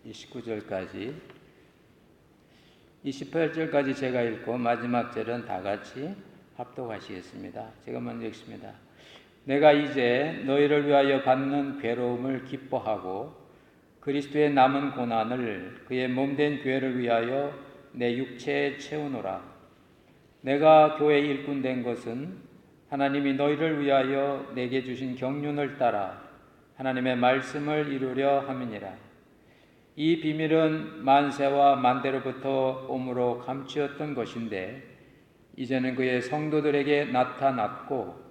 29절까지 28절까지 제가 읽고 마지막 절은 다 같이 합독하시겠습니다. 제가 먼저 읽습니다. 내가 이제 너희를 위하여 받는 괴로움을 기뻐하고 그리스도의 남은 고난을 그의 몸된 교회를 위하여 내 육체에 채우노라. 내가 교회 일꾼 된 것은 하나님이 너희를 위하여 내게 주신 경륜을 따라 하나님의 말씀을 이루려 함이니라. 이 비밀은 만세와 만대로부터 오므로 감추었던 것인데 이제는 그의 성도들에게 나타났고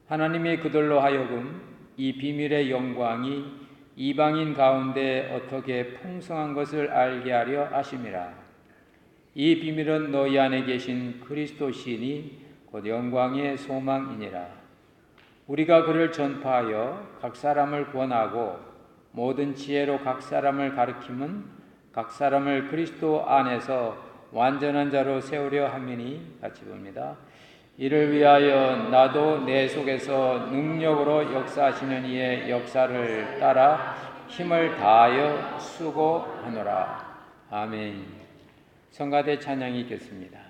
하나님이 그들로 하여금 이 비밀의 영광이 이방인 가운데 어떻게 풍성한 것을 알게 하려 하심이라. 이 비밀은 너희 안에 계신 그리스도시니 곧 영광의 소망이니라. 우리가 그를 전파하여 각 사람을 구원하고 모든 지혜로 각 사람을 가르침은 각 사람을 그리스도 안에서 완전한 자로 세우려 함이니 같이 봅니다. 이를 위하여 나도 내 속에서 능력으로 역사하시는 이의 역사를 따라 힘을 다하여 수고하노라. 아멘. 성가대 찬양이 있겠습니다.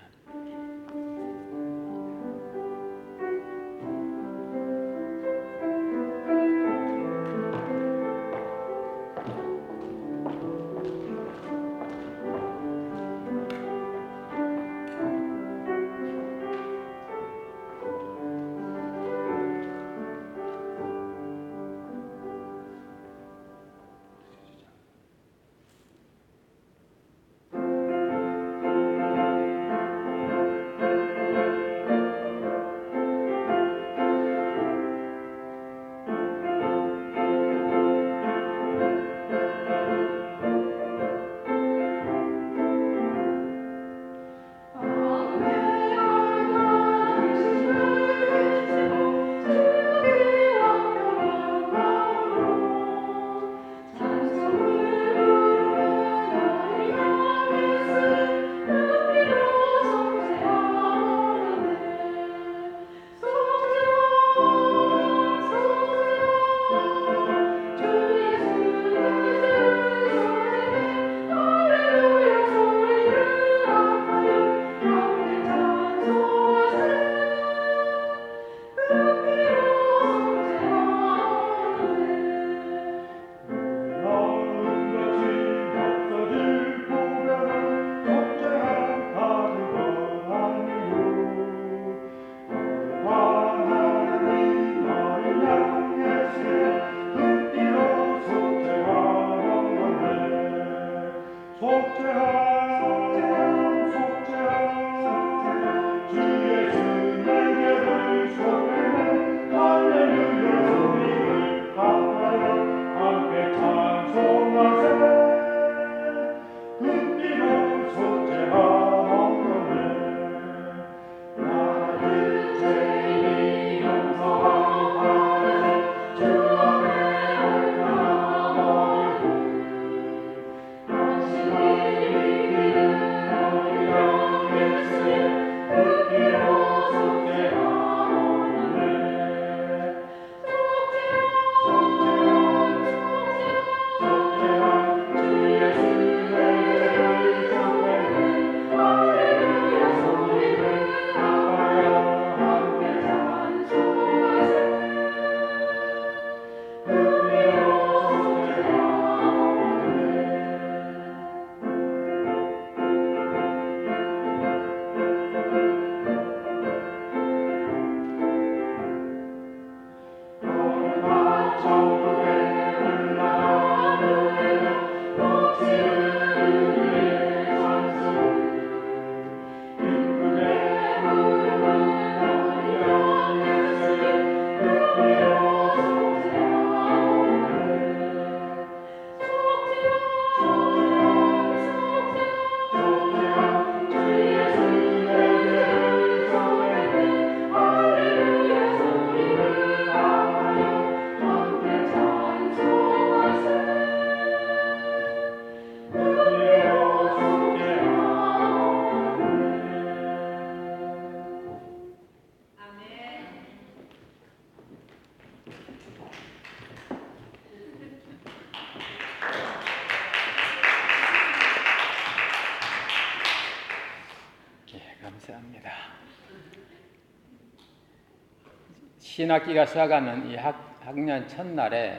신학기가 시작하는 이 학년 첫날에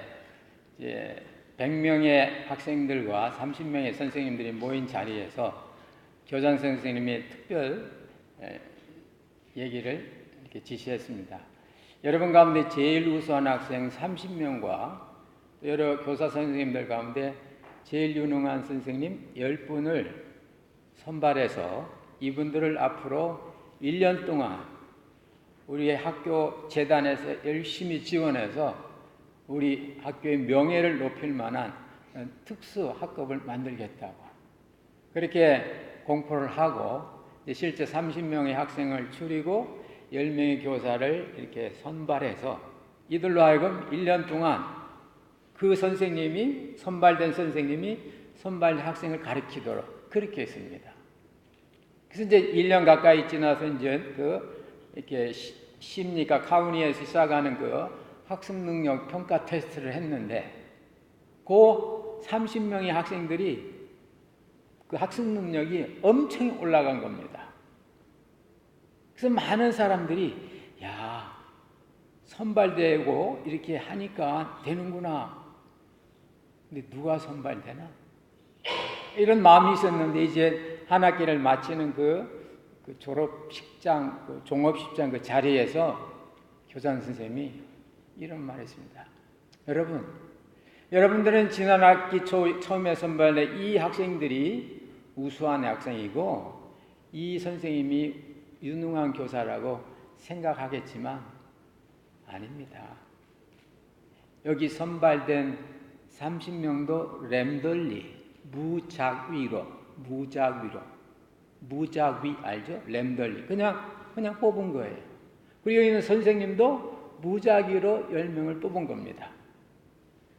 이제 100명의 학생들과 30명의 선생님들이 모인 자리에서 교장 선생님이 특별 얘기를 이렇게 지시했습니다. 여러분 가운데 제일 우수한 학생 30명과 여러 교사 선생님들 가운데 제일 유능한 선생님 10분을 선발해서 이분들을 앞으로 1년 동안 우리의 학교 재단에서 열심히 지원해서 우리 학교의 명예를 높일 만한 특수 학급을 만들겠다고 그렇게 공포를 하고 실제 30명의 학생을 추리고 10명의 교사를 이렇게 선발해서 이들로 하여금 1년 동안 그 선생님이 선발된 학생을 가르치도록 그렇게 했습니다. 그래서 이제 1년 가까이 지나서 이제 이렇게 심리가 카운티에서 시작하는 학습 능력 평가 테스트를 했는데 그 30명의 학생들이 그 학습 능력이 엄청 올라간 겁니다. 그래서 많은 사람들이 선발되고 이렇게 하니까 되는구나. 근데 누가 선발되나? 이런 마음이 있었는데 이제 한 학기를 마치는 그 졸업식장, 종업식장 그 자리에서 교장 선생님이 이런 말을 했습니다. 여러분들은 지난 학기 처음에 선발된 이 학생들이 우수한 학생이고 이 선생님이 유능한 교사라고 생각하겠지만 아닙니다. 여기 선발된 30명도 램덜리 무작위 알죠? 램덜리 그냥 뽑은 거예요. 그리고 여기 있는 선생님도 무작위로 10명을 뽑은 겁니다.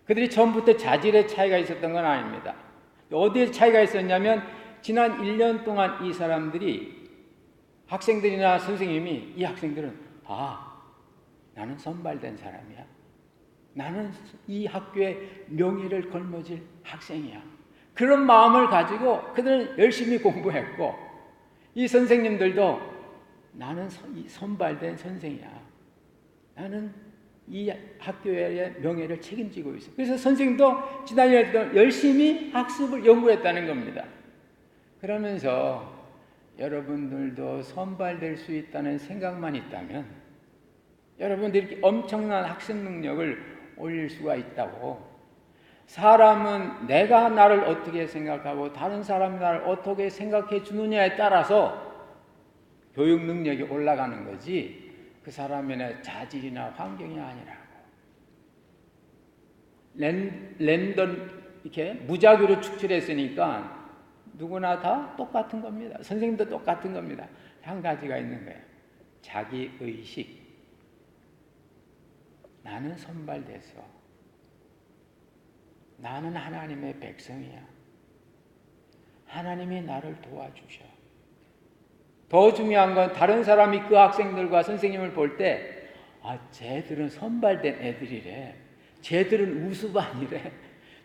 그들이 처음부터 자질의 차이가 있었던 건 아닙니다. 어디에 차이가 있었냐면 지난 1년 동안 이 사람들이 학생들이나 선생님이 이 학생들은 나는 선발된 사람이야. 나는 이 학교의 명예를 걸머쥘 학생이야. 그런 마음을 가지고 그들은 열심히 공부했고 이 선생님들도 나는 선발된 선생이야. 나는 이 학교의 명예를 책임지고 있어. 그래서 선생님도 지난 1년 동안 열심히 학습을 연구했다는 겁니다. 그러면서 여러분들도 선발될 수 있다는 생각만 있다면 여러분들이 이렇게 엄청난 학습 능력을 올릴 수가 있다고. 사람은 내가 나를 어떻게 생각하고 다른 사람이 나를 어떻게 생각해 주느냐에 따라서 교육 능력이 올라가는 거지 그 사람의 자질이나 환경이 아니라고. 랜덤 이렇게 무작위로 축출했으니까 누구나 다 똑같은 겁니다. 선생님도 똑같은 겁니다. 한 가지가 있는 거예요. 자기의식. 나는 선발됐어. 나는 하나님의 백성이야. 하나님이 나를 도와주셔. 더 중요한 건 다른 사람이 그 학생들과 선생님을 볼 때 쟤들은 선발된 애들이래. 쟤들은 우수반이래.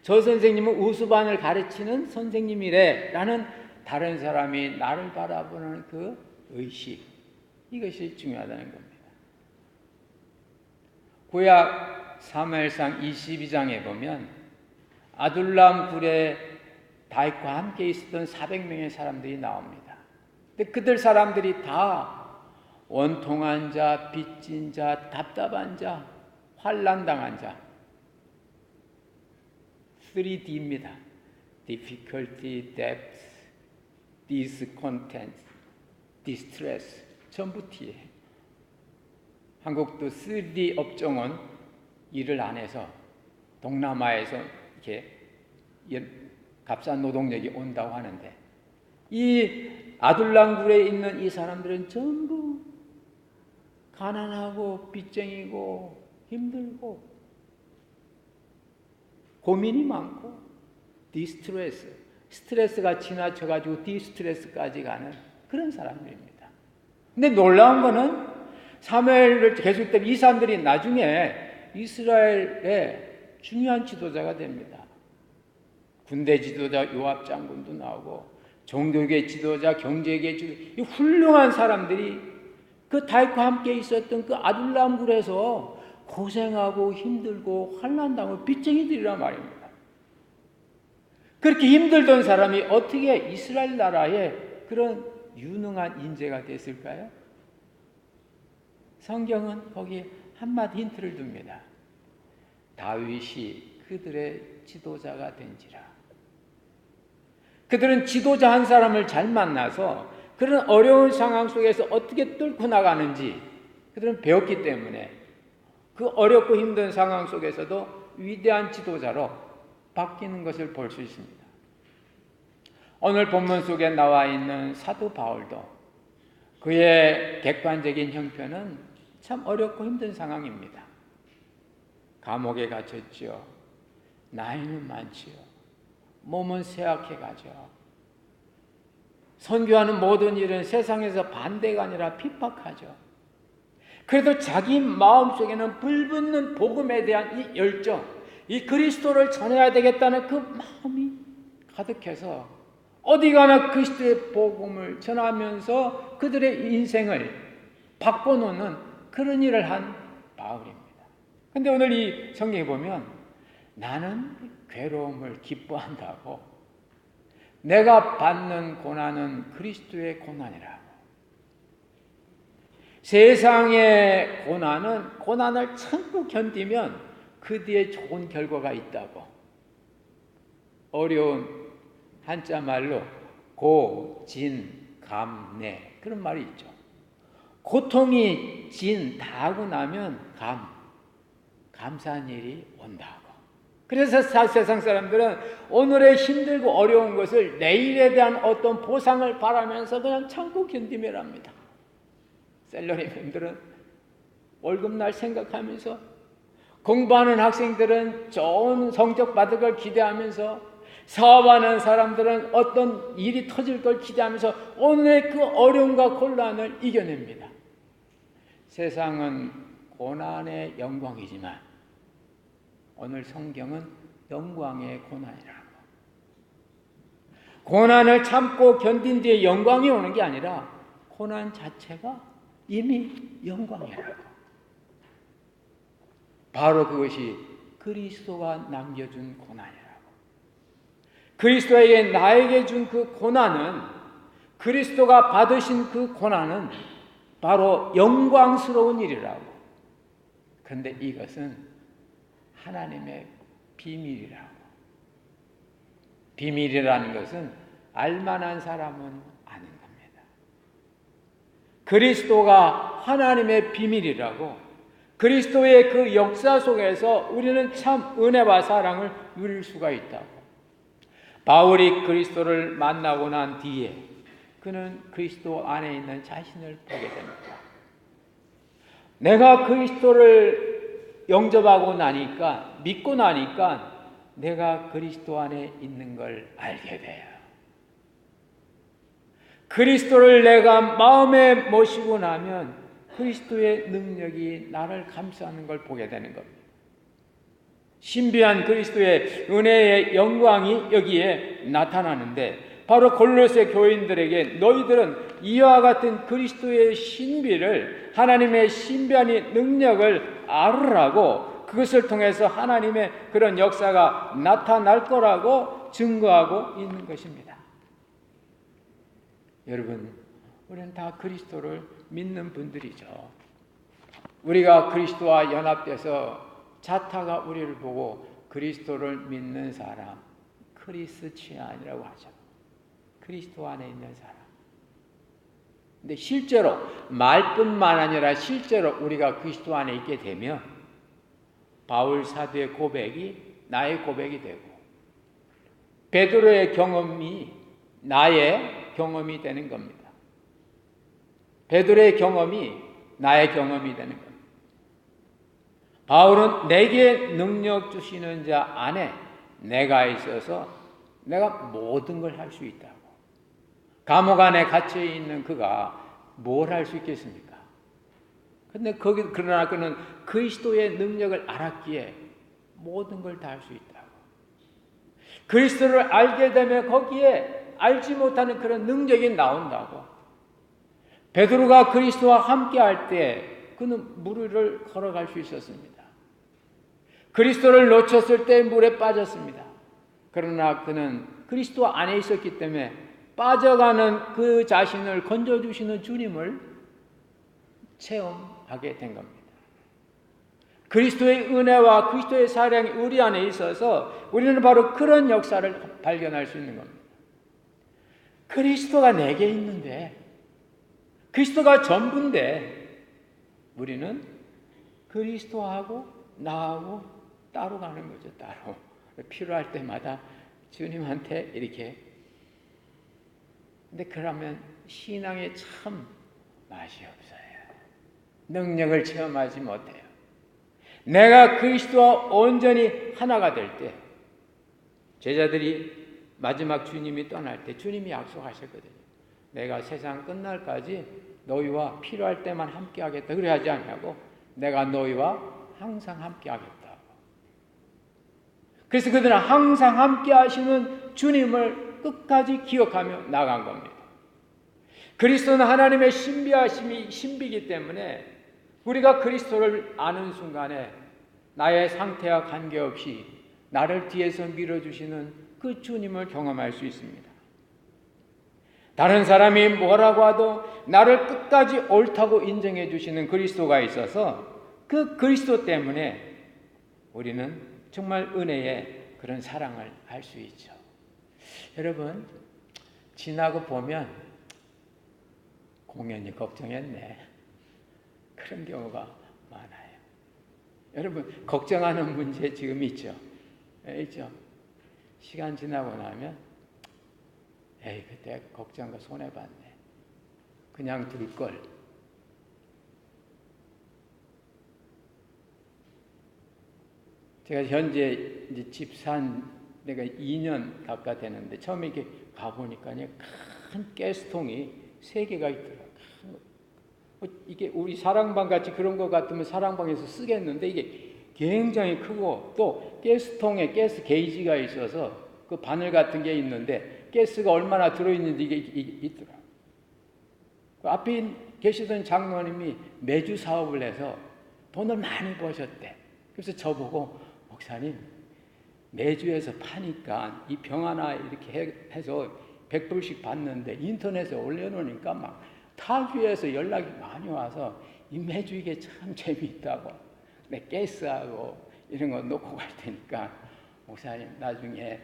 저 선생님은 우수반을 가르치는 선생님이래. 라는 다른 사람이 나를 바라보는 그 의식. 이것이 중요하다는 겁니다. 구약 사무엘상 22장에 보면 아둘람 굴에 다윗과 함께 있었던 400명의 사람들이 나옵니다. 근데 그들 사람들이 다 원통한 자, 빚진 자, 답답한 자, 환난당한 자 3D입니다. difficulty, depth, discontent, distress 전부 D예요. 한국도 3D 업종은 일을 안 해서 동남아에서 이렇게 값싼 노동력이 온다고 하는데 이 아둘람굴에 있는 이 사람들은 전부 가난하고 빚쟁이고 힘들고 고민이 많고 디스트레스, 스트레스가 지나쳐가지고 디스트레스까지 가는 그런 사람들입니다. 근데 놀라운 거는 사무엘을 계속 때문에 이 사람들이 나중에 이스라엘의 중요한 지도자가 됩니다. 군대 지도자 요압 장군도 나오고 종교계 지도자, 경제계 지도자, 이 훌륭한 사람들이 그 다윗과 함께 있었던 그 아둘람 굴에서 고생하고 힘들고 환난당하고 빚쟁이들이란 말입니다. 그렇게 힘들던 사람이 어떻게 이스라엘 나라에 그런 유능한 인재가 됐을까요? 성경은 거기에 한마디 힌트를 줍니다. 다윗이 그들의 지도자가 된지라. 그들은 지도자 한 사람을 잘 만나서 그런 어려운 상황 속에서 어떻게 뚫고 나가는지 그들은 배웠기 때문에 그 어렵고 힘든 상황 속에서도 위대한 지도자로 바뀌는 것을 볼 수 있습니다. 오늘 본문 속에 나와 있는 사도 바울도 그의 객관적인 형편은 참 어렵고 힘든 상황입니다. 감옥에 갇혔지요. 나이는 많지요. 몸은 쇠약해 가죠. 선교하는 모든 일은 세상에서 반대가 아니라 핍박하죠. 그래도 자기 마음속에는 불붙는 복음에 대한 이 열정, 이 그리스도를 전해야 되겠다는 그 마음이 가득해서 어디 가나 그리스도의 복음을 전하면서 그들의 인생을 바꿔놓는 그런 일을 한 바울입니다. 그런데 오늘 이 성경에 보면 나는 괴로움을 기뻐한다고, 내가 받는 고난은 그리스도의 고난이라고. 세상의 고난은 고난을 참고 견디면 그 뒤에 좋은 결과가 있다고. 어려운 한자 말로 고, 진, 감, 내 그런 말이 있죠. 고통이 진 다 하고 나면 감사한 일이 온다고. 그래서 세상 사람들은 오늘의 힘들고 어려운 것을 내일에 대한 어떤 보상을 바라면서 그냥 참고 견디며 합니다. 셀러리맨들은 월급날 생각하면서, 공부하는 학생들은 좋은 성적 받을 걸 기대하면서, 사업하는 사람들은 어떤 일이 터질 걸 기대하면서 오늘의 그 어려움과 곤란을 이겨냅니다. 세상은 고난의 영광이지만 오늘 성경은 영광의 고난이라고. 고난을 참고 견딘 뒤에 영광이 오는 게 아니라 고난 자체가 이미 영광이라고. 바로 그것이 그리스도가 남겨준 고난이라고. 그리스도에게 나에게 준 그 고난은, 그리스도가 받으신 그 고난은 바로 영광스러운 일이라고. 그런데 이것은 하나님의 비밀이라고. 비밀이라는 것은 알만한 사람은 아는 겁니다. 그리스도가 하나님의 비밀이라고. 그리스도의 그 역사 속에서 우리는 참 은혜와 사랑을 누릴 수가 있다고. 바울이 그리스도를 만나고 난 뒤에 그는 그리스도 안에 있는 자신을 보게 됩니다. 내가 그리스도를 영접하고 나니까, 믿고 나니까 내가 그리스도 안에 있는 걸 알게 돼요. 그리스도를 내가 마음에 모시고 나면 그리스도의 능력이 나를 감싸는 걸 보게 되는 겁니다. 신비한 그리스도의 은혜의 영광이 여기에 나타나는데, 바로 골로새 교인들에게 너희들은 이와 같은 그리스도의 신비를, 하나님의 신비한 능력을 알으라고, 그것을 통해서 하나님의 그런 역사가 나타날 거라고 증거하고 있는 것입니다. 여러분, 우리는 다 그리스도를 믿는 분들이죠. 우리가 그리스도와 연합돼서 자타가 우리를 보고 그리스도를 믿는 사람, 크리스치안이라고 하죠. 그리스도 안에 있는 사람. 근데 실제로 말뿐만 아니라 실제로 우리가 그리스도 안에 있게 되면 바울 사도의 고백이 나의 고백이 되고, 베드로의 경험이 나의 경험이 되는 겁니다. 베드로의 경험이 나의 경험이 되는 겁니다. 바울은 내게 능력 주시는 자 안에 내가 있어서 내가 모든 걸 할 수 있다고. 감옥 안에 갇혀 있는 그가 뭘 할 수 있겠습니까? 그러나 그는 그리스도의 능력을 알았기에 모든 걸 다 할 수 있다고. 그리스도를 알게 되면 거기에 알지 못하는 그런 능력이 나온다고. 베드로가 그리스도와 함께할 때 그는 물을 걸어갈 수 있었습니다. 그리스도를 놓쳤을 때 물에 빠졌습니다. 그러나 그는 그리스도 안에 있었기 때문에 빠져가는 그 자신을 건져주시는 주님을 체험하게 된 겁니다. 그리스도의 은혜와 그리스도의 사랑이 우리 안에 있어서 우리는 바로 그런 역사를 발견할 수 있는 겁니다. 그리스도가 내게 있는데, 그리스도가 전부인데 우리는 그리스도하고 나하고 따로 가는 거죠. 따로 필요할 때마다 주님한테 이렇게. 근데 그러면 신앙에 참 맛이 없어요. 능력을 체험하지 못해요. 내가 그리스도와 온전히 하나가 될 때, 제자들이 마지막 주님이 떠날 때 주님이 약속하셨거든요. 내가 세상 끝날까지 너희와 필요할 때만 함께 하겠다. 그래 하지 않냐고. 내가 너희와 항상 함께 하겠다고. 그래서 그들은 항상 함께 하시는 주님을 끝까지 기억하며 나간 겁니다. 그리스도는 하나님의 신비하심이 신비이기 때문에 우리가 그리스도를 아는 순간에 나의 상태와 관계없이 나를 뒤에서 밀어주시는 그 주님을 경험할 수 있습니다. 다른 사람이 뭐라고 하도 나를 끝까지 옳다고 인정해 주시는 그리스도가 있어서 그 그리스도 때문에 우리는 정말 은혜의 그런 사랑을 알 수 있죠. 여러분, 지나고 보면 공연히 걱정했네. 그런 경우가 많아요. 여러분, 걱정하는 문제 지금 있죠? 있죠? 시간 지나고 나면 에이, 그때 걱정과 손해봤네. 그냥 둘걸. 제가 현재 이제 집 산 내가 2년 가까이 되는데 처음에 이렇게 가보니까 큰 가스통이 3개가 있더라고요. 이게 우리 사랑방 같이 그런 거 같으면 사랑방에서 쓰겠는데 이게 굉장히 크고 또 가스통에 가스 게이지가 있어서 그 바늘 같은 게 있는데 가스가 얼마나 들어있는지 이게 있더라고요. 그 앞에 계시던 장로님이 매주 사업을 해서 돈을 많이 버셨대. 그래서 저보고 목사님 매주에서 파니까 이 병 하나 이렇게 해서 100불씩 받는데 인터넷에 올려놓으니까 막 타주에서 연락이 많이 와서 이 매주 이게 참 재미있다고 내 가스하고 이런 거 놓고 갈 테니까 목사님 나중에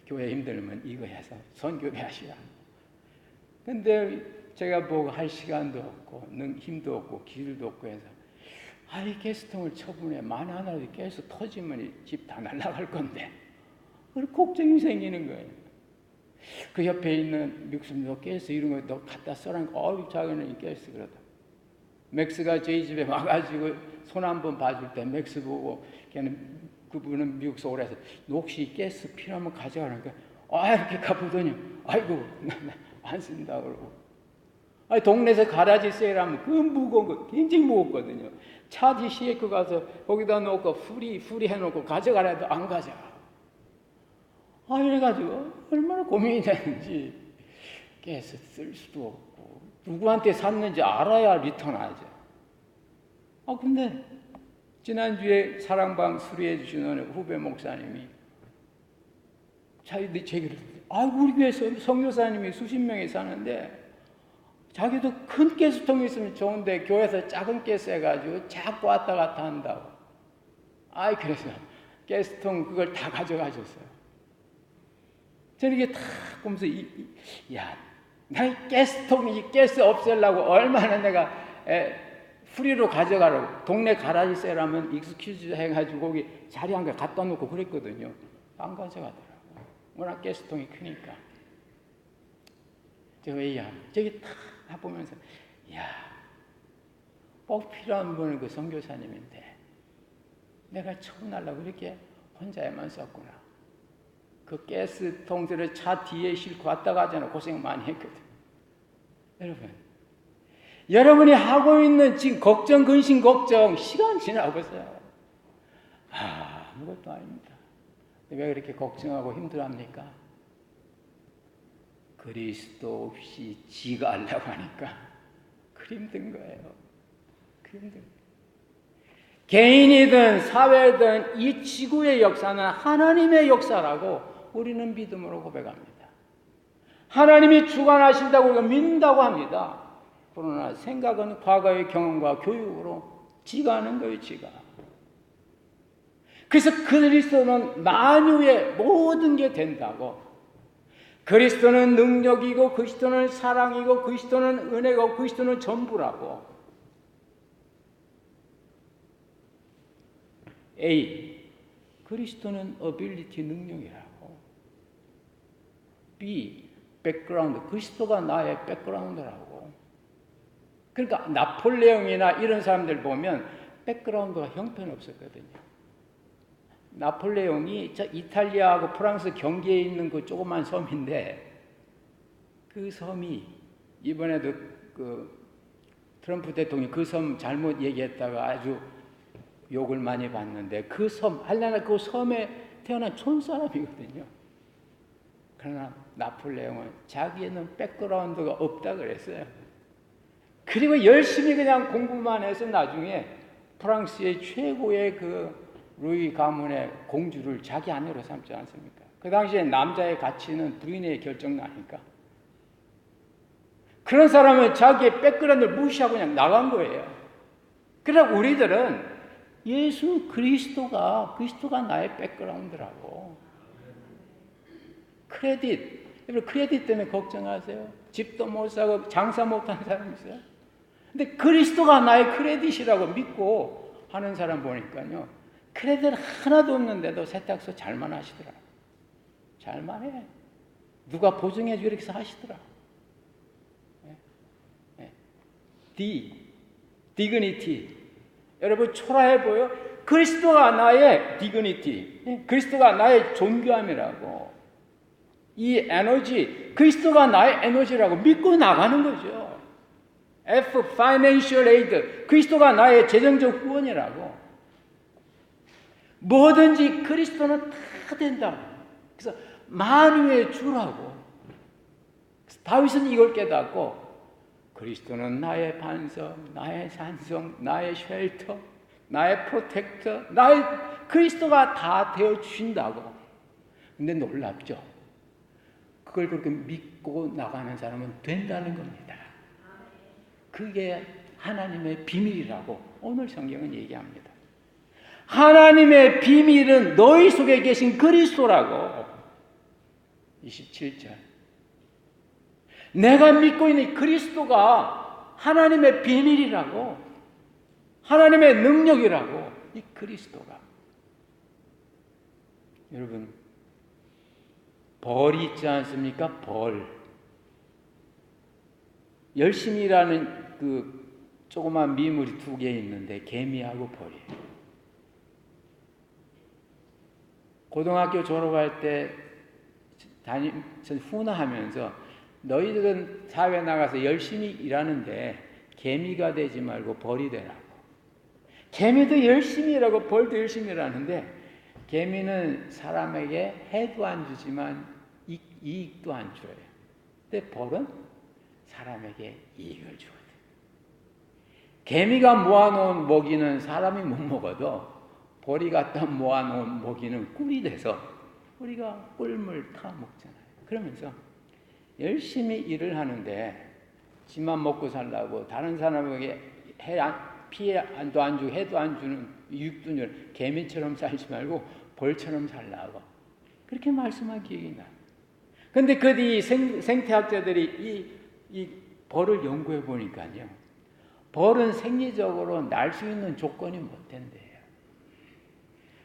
교회 힘들면 이거 해서 선교회 하시라. 근데 제가 뭐 할 시간도 없고 힘도 없고 기술도 없고 해서 이 가스통을 처분해 만 하나라도 가스 터지면 집 다 날아갈 건데 그런 걱정이 생기는 거예요. 그 옆에 있는 육수도 가스 이런 거 너 갖다 써라니까 자기는 이 가스 그러다. 맥스가 저희 집에 와가지고 손 한번 봐줄 때 맥스 보고 걔는 그분은 미국에서 오래 해서 혹시 가스 필요하면 가져가라니까 이렇게 가보더니 아이고 안 쓴다 그러고 동네에서 가라지 세일하면 그 무거운 거 굉장히 무겁거든요. 차지 시에크 가서 거기다 놓고 풀이 해놓고 가져가라 해도 안 가져가. 이래가지고 얼마나 고민이 되는지 가스 쓸 수도 없고 누구한테 샀는지 알아야 리턴하죠. 근데 지난주에 사랑방 수리해 주시는 후배 목사님이 자기들 제기를 우리 교회에서 선교사님이 수십 명이 사는데 자기도 큰 가스통이 있으면 좋은데 교회에서 작은 가스 해가지고 자꾸 왔다 갔다 한다고. 그래서 가스통 그걸 다 가져가셨어요. 저는 이게 다 보면서 나 가스통 이 가스 없애려고 얼마나 내가 프리로 가져가라고 동네 가라지 세라면 익스큐즈 해가지고 거기 자리 한 개 갖다 놓고 그랬거든요. 안 가져가더라고. 워낙 가스통이 크니까. 저기 다 보면서 꼭 필요한 분은 그 선교사님인데 내가 처분하려고 이렇게 혼자에만 썼구나. 그 가스통들을 차 뒤에 싣고 왔다 가잖아. 고생 많이 했거든. 여러분이 하고 있는 지금 걱정, 근심, 걱정 시간 지나보세요. 아무것도 아닙니다. 왜 그렇게 걱정하고 힘들어합니까? 그리스도 없이 지가 하려고 하니까 그 힘든 거예요. 그 힘든 거예요. 개인이든 사회든 이 지구의 역사는 하나님의 역사라고 우리는 믿음으로 고백합니다. 하나님이 주관하신다고 우리가 믿는다고 합니다. 그러나 생각은 과거의 경험과 교육으로 지가 하는 거예요, 지가. 그래서 그리스도는 만유의 모든 게 된다고. 그리스도는 능력이고 그리스도는 사랑이고 그리스도는 은혜고 그리스도는 전부라고. A. 그리스도는 ability 능력이라고. B. 백그라운드. 그리스도가 나의 백그라운드라고. 그러니까 나폴레옹이나 이런 사람들 보면 백그라운드가 형편없었거든요. 나폴레옹이 이탈리아하고 프랑스 경계에 있는 그 조그만 섬인데 그 섬이 이번에도 그 트럼프 대통령이 그 섬 잘못 얘기했다가 아주 욕을 많이 받는데 그 섬, 할라나 그 섬에 태어난 촌사람이거든요. 그러나 나폴레옹은 자기는 백그라운드가 없다 그랬어요. 그리고 열심히 그냥 공부만 해서 나중에 프랑스의 최고의 그 루이 가문의 공주를 자기 아내로 삼지 않습니까? 그 당시에 남자의 가치는 부인의 결정나니까. 그런 사람은 자기의 백그라운드를 무시하고 그냥 나간 거예요. 그러나 우리들은 예수 그리스도가 나의 백그라운드라고. 크레딧 때문에 걱정하세요. 집도 못 사고 장사 못하는 사람 있어요. 근데 그리스도가 나의 크레딧이라고 믿고 하는 사람 보니까요. 크레딧 하나도 없는데도 세탁소 잘만 하시더라. 잘만 해. 누가 보증해 주고 이렇게 하시더라. 디그니티. 여러분 초라해 보여? 그리스도가 나의 디그니티. 그리스도가 나의 존귀함이라고. 이 에너지, 그리스도가 나의 에너지라고 믿고 나가는 거죠. F, Financial Aid. 그리스도가 나의 재정적 후원이라고. 뭐든지 그리스도는 다 된다. 그래서 만유의 주라고. 다윗은 이걸 깨닫고 그리스도는 나의 반석, 나의 산성, 나의 쉘터, 나의 프로텍터, 나의 그리스도가 다 되어 주신다고. 근데 놀랍죠. 그걸 그렇게 믿고 나가는 사람은 된다는 겁니다. 그게 하나님의 비밀이라고 오늘 성경은 얘기합니다. 하나님의 비밀은 너희 속에 계신 그리스도라고. 27절. 내가 믿고 있는 그리스도가 하나님의 비밀이라고. 하나님의 능력이라고. 이 그리스도가. 여러분, 벌이 있지 않습니까? 벌. 열심히 일하는 그 조그만 미물이 두 개 있는데 개미하고 벌이에요. 고등학교 졸업할 때 훈화하면서 너희들은 사회 나가서 열심히 일하는데 개미가 되지 말고 벌이 되라고. 개미도 열심히 일하고 벌도 열심히 일하는데 개미는 사람에게 해도 안 주지만 이익도 안 줘요. 근데 벌은 사람에게 이익을 주거든. 개미가 모아놓은 먹이는 사람이 못 먹어도 벌이 갖다 모아놓은 먹이는 꿀이 돼서 우리가 꿀물 타 먹잖아요. 그러면서 열심히 일을 하는데 지만 먹고 살라고 다른 사람에게 피해도 안 주고 해도 안 주는 유익도 주는 개미처럼 살지 말고 벌처럼 살라고 그렇게 말씀한 기억이 나요. 그런데 그 생태학자들이 이 벌을 연구해 보니까요. 벌은 생리적으로 날 수 있는 조건이 못 된대요.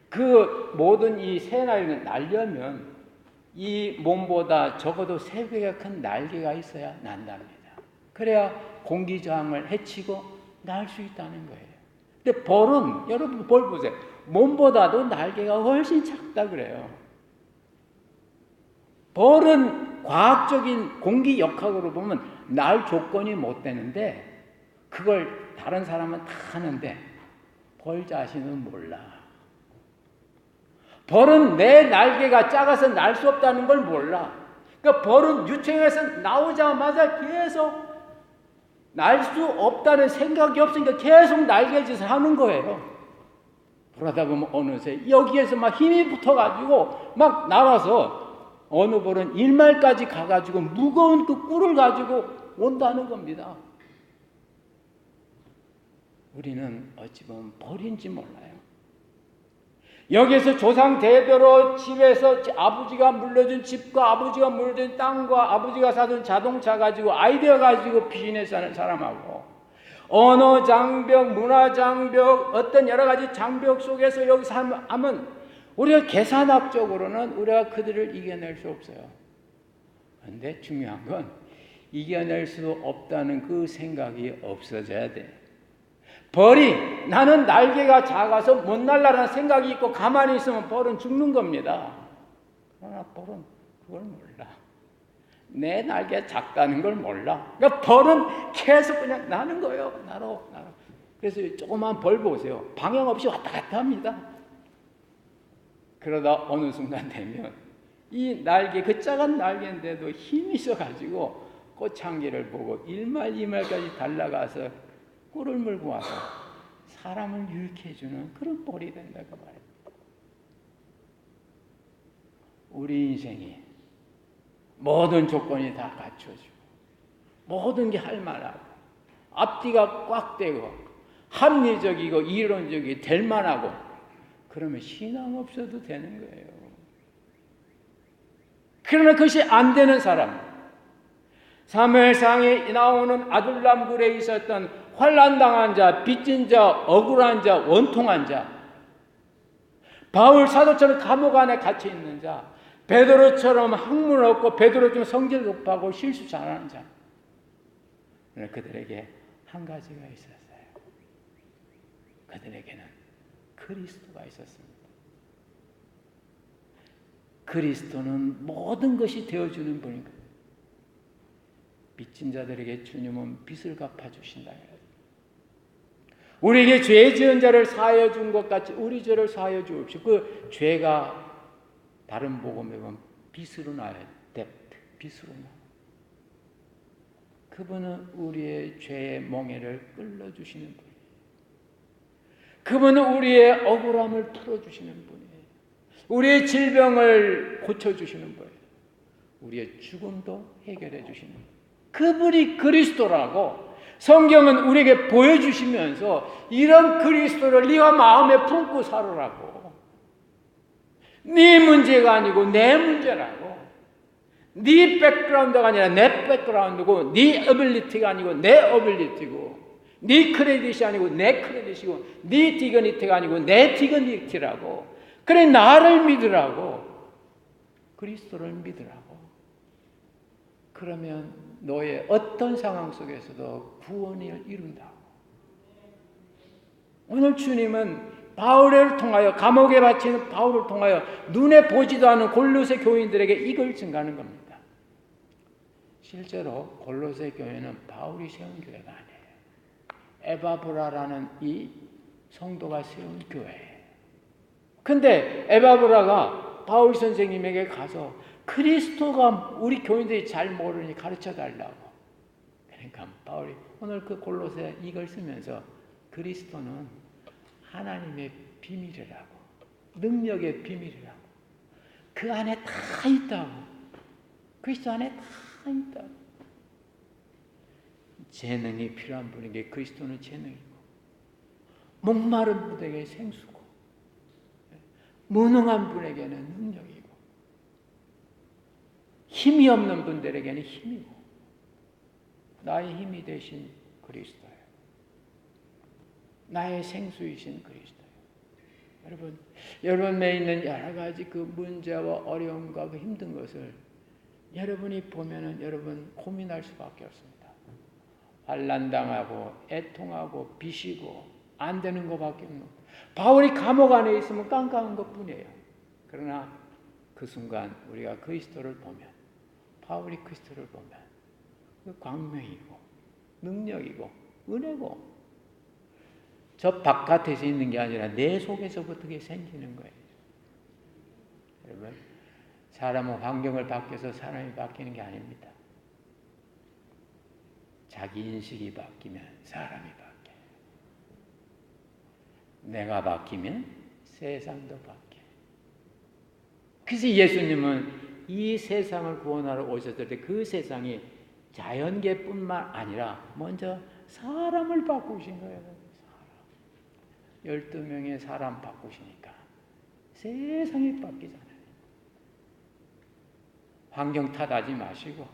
그 모든 이 새날은 날려면 이 몸보다 적어도 3배가 큰 날개가 있어야 난답니다. 그래야 공기 저항을 해치고 날 수 있다는 거예요. 근데 벌은 여러분 벌 보세요. 몸보다도 날개가 훨씬 작다 그래요. 벌은 과학적인 공기 역학으로 보면 날 조건이 못 되는데 그걸 다른 사람은 다 하는데 벌 자신은 몰라. 벌은 내 날개가 작아서 날 수 없다는 걸 몰라. 그러니까 벌은 유체에서 나오자마자 계속 날 수 없다는 생각이 없으니까 계속 날개짓을 하는 거예요. 그러다 보면 어느새 여기에서 막 힘이 붙어가지고 막 날아서 어느 벌은 일말까지 가가지고 무거운 그 꿀을 가지고 온다는 겁니다. 우리는 어찌 보면 벌인지 몰라요. 여기에서 조상 대대로 집에서 아버지가 물려준 집과 아버지가 물려준 땅과 아버지가 사준 자동차 가지고 아이디어 가지고 비즈니스 하는 사람하고 언어 장벽, 문화 장벽, 어떤 여러 가지 장벽 속에서 여기서 하면 우리가 계산학적으로는 우리가 그들을 이겨낼 수 없어요. 그런데 중요한 건 이겨낼 수 없다는 그 생각이 없어져야 돼. 벌이 나는 날개가 작아서 못 날라라는 생각이 있고 가만히 있으면 벌은 죽는 겁니다. 그러나 벌은 그걸 몰라. 내 날개가 작다는 걸 몰라. 그러니까 벌은 계속 그냥 나는 거예요. 날아. 그래서 조그만 벌 보세요. 방향 없이 왔다 갔다 합니다. 그러다 어느 순간 되면 이 날개, 그 작은 날개인데도 힘이 있어가지고 꽃향기를 보고 1말, 2말까지 달려가서 꿀을 물고 와서 사람을 유익해 주는 그런 벌이 된다고 말해요. 우리 인생이 모든 조건이 다 갖춰지고 모든 게 할 만하고 앞뒤가 꽉 되고 합리적이고 이론적이 될 만하고 그러면 신앙 없어도 되는 거예요. 그러나 그것이 안 되는 사람, 사무엘상에 나오는 아둘람 굴에 있었던 환난당한 자, 빚진 자, 억울한 자, 원통한 자, 바울 사도처럼 감옥 안에 갇혀 있는 자, 베드로처럼 학문 없고 베드로처럼 성질 급하고 실수 잘하는 자, 그들에게 한 가지가 있었어요. 그들에게는 그리스도가 있었습니다. 그리스도는 모든 것이 되어주는 분이고 빚진 자들에게 주님은 빚을 갚아주신다. 우리에게 죄 지은 자를 사하여 준 것 같이 우리 죄를 사하여 주옵시고 그 죄가 다른 복음에 보면 빚으로 나요. 빚으로 나. 그분은 우리의 죄의 멍에를 끌어주시는 분이에요. 그분은 우리의 억울함을 풀어주시는 분이에요. 우리의 질병을 고쳐주시는 분이에요. 우리의 죽음도 해결해 주시는 분이에요. 그분이 그리스도라고 성경은 우리에게 보여주시면서 이런 그리스도를 네가 마음에 품고 살으라고. 네 문제가 아니고 내 문제라고. 네 백그라운드가 아니라 내 백그라운드고 네 어빌리티가 아니고 내 어빌리티고 네 크레딧이 아니고 내 크레딧이고 네 디그니티가 아니고 내 디그니티라고. 그래 나를 믿으라고. 그리스도를 믿으라고. 그러면 너의 어떤 상황 속에서도 구원을 이룬다고. 오늘 주님은 바울을 통하여 감옥에 갇히는 바울을 통하여 눈에 보지도 않은 골로새 교인들에게 이걸 증가하는 겁니다. 실제로 골로새 교회는 바울이 세운 교회가 아니에요. 에바브라라는 이 성도가 세운 교회예요. 근데 에바브라가 바울 선생님에게 가서 그리스도가 우리 교인들이 잘 모르니 가르쳐 달라고. 그러니까 바울이 오늘 그 골로새 이걸 쓰면서 그리스도는 하나님의 비밀이라고, 능력의 비밀이라고, 그 안에 다 있다고, 그리스도 안에 다 있다고. 재능이 필요한 분에게 그리스도는 재능이고, 목마른 분에게 생수고, 무능한 분에게는 능력이고, 힘이 없는 분들에게는 힘이고, 나의 힘이 되신 그리스도예요. 나의 생수이신 그리스도예요. 여러분에 있는 여러 가지 그 문제와 어려움과 그 힘든 것을 여러분이 보면은 여러분 고민할 수밖에 없습니다. 환난당하고 애통하고 비시고 안 되는 것밖에 없는. 바울이 감옥 안에 있으면 깜깜한 것뿐이에요. 그러나 그 순간 우리가 그리스도를 보면, 바울이 그리스도를 보면 그 광명이고 능력이고 은혜고 저 바깥에서 있는 게 아니라 내 속에서부터 그게 생기는 거예요. 여러분, 사람은 환경을 바뀌어서 사람이 바뀌는 게 아닙니다. 자기 인식이 바뀌면 사람이 바뀌어요. 내가 바뀌면 세상도 바뀌어요. 그래서 예수님은 이 세상을 구원하러 오셨을 때 그 세상이 자연계뿐만 아니라 먼저 사람을 바꾸신 거예요. 12명의 사람 바꾸시니까 세상이 바뀌잖아요. 환경 탓하지 마시고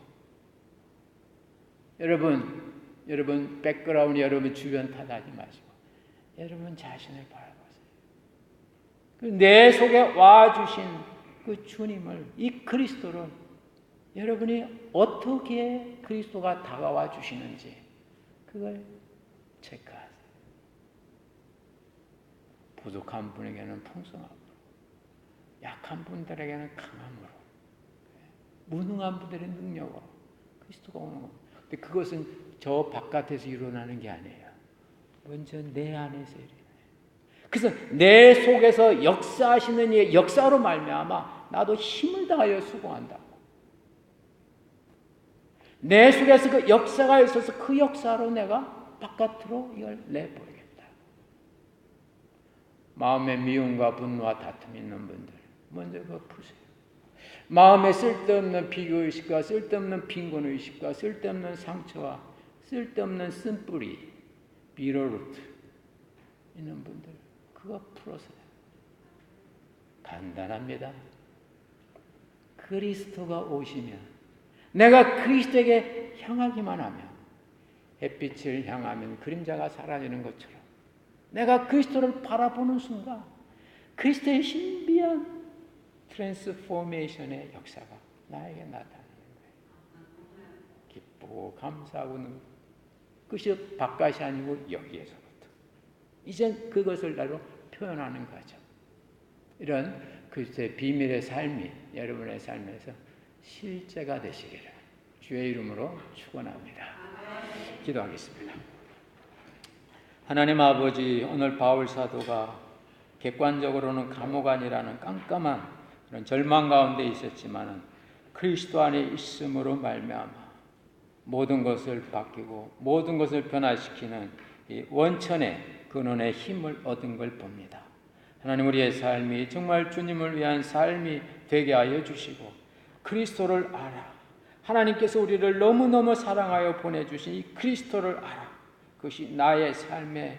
여러분 백그라운드 여러분 주변 탓하지 마시고 여러분 자신을 바라보세요. 내 속에 와주신 그 주님을, 이 그리스도를 여러분이 어떻게 그리스도가 다가와 주시는지 그걸 체크하세요. 부족한 분에게는 풍성함으로, 약한 분들에게는 강함으로, 무능한 분들의 능력으로 그리스도가 오는 겁니다. 근데 그것은 저 바깥에서 일어나는 게 아니에요. 먼저 내 안에서 일어나요. 그래서 내 속에서 역사하시는 이 역사로 말미암아 나도 힘을 다하여 수고한다고. 내 속에서 그 역사가 있어서 그 역사로 내가 바깥으로 이걸 내보이겠다. 마음에 미움과 분노와 다툼이 있는 분들 먼저 그거 푸세요. 마음에 쓸데없는 비교의식과 쓸데없는 빈곤의식과 쓸데없는 상처와 쓸데없는 쓴뿌리 비로루트 있는 분들 그거 풀어서요. 간단합니다. 그리스도가 오시면 내가 그리스도에게 향하기만 하면 햇빛을 향하면 그림자가 사라지는 것처럼 내가 그리스도를 바라보는 순간 그리스도의 신비한 트랜스포메이션의 역사가 나에게 나타나는 거예요. 기쁘고 감사하고는 그것이 바깥이 아니고 여기에서부터 이젠 그것을 나로 표현하는 거죠. 이런 그리스도의 비밀의 삶이 여러분의 삶에서 실제가 되시기를 주의 이름으로 축원합니다. 기도하겠습니다. 하나님 아버지, 오늘 바울 사도가 객관적으로는 감옥 안이라는 깜깜한 그런 절망 가운데 있었지만은 그리스도 안에 있음으로 말미암아 모든 것을 바뀌고 모든 것을 변화시키는 이 원천의 근원의 힘을 얻은 걸 봅니다. 하나님, 우리의 삶이 정말 주님을 위한 삶이 되게 하여 주시고 그리스도를 알아, 하나님께서 우리를 너무너무 사랑하여 보내주신 이 그리스도를 알아, 그것이 나의 삶의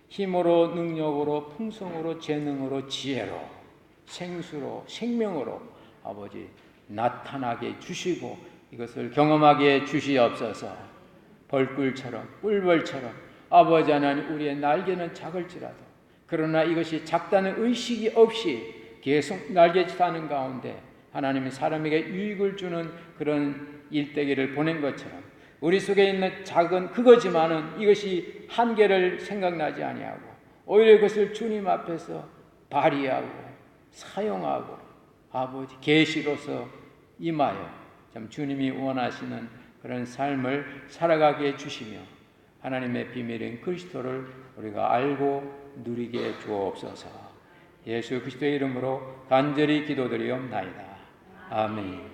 힘으로, 능력으로, 풍성으로, 재능으로, 지혜로, 생수로, 생명으로 아버지 나타나게 주시고 이것을 경험하게 주시옵소서. 벌꿀처럼 꿀벌처럼 아버지 하나님, 우리의 날개는 작을지라도 그러나 이것이 작다는 의식이 없이 계속 날개짓하는 가운데 하나님이 사람에게 유익을 주는 그런 일대기를 보낸 것처럼 우리 속에 있는 작은 그거지만은 이것이 한계를 생각나지 아니하고 오히려 이것을 주님 앞에서 발휘하고 사용하고 아버지 계시로서 임하여 참 주님이 원하시는 그런 삶을 살아가게 해주시며 하나님의 비밀인 그리스도를 우리가 알고 누리게 해 주옵소서. 예수 그리스도의 이름으로 간절히 기도드리옵나이다. 아멘.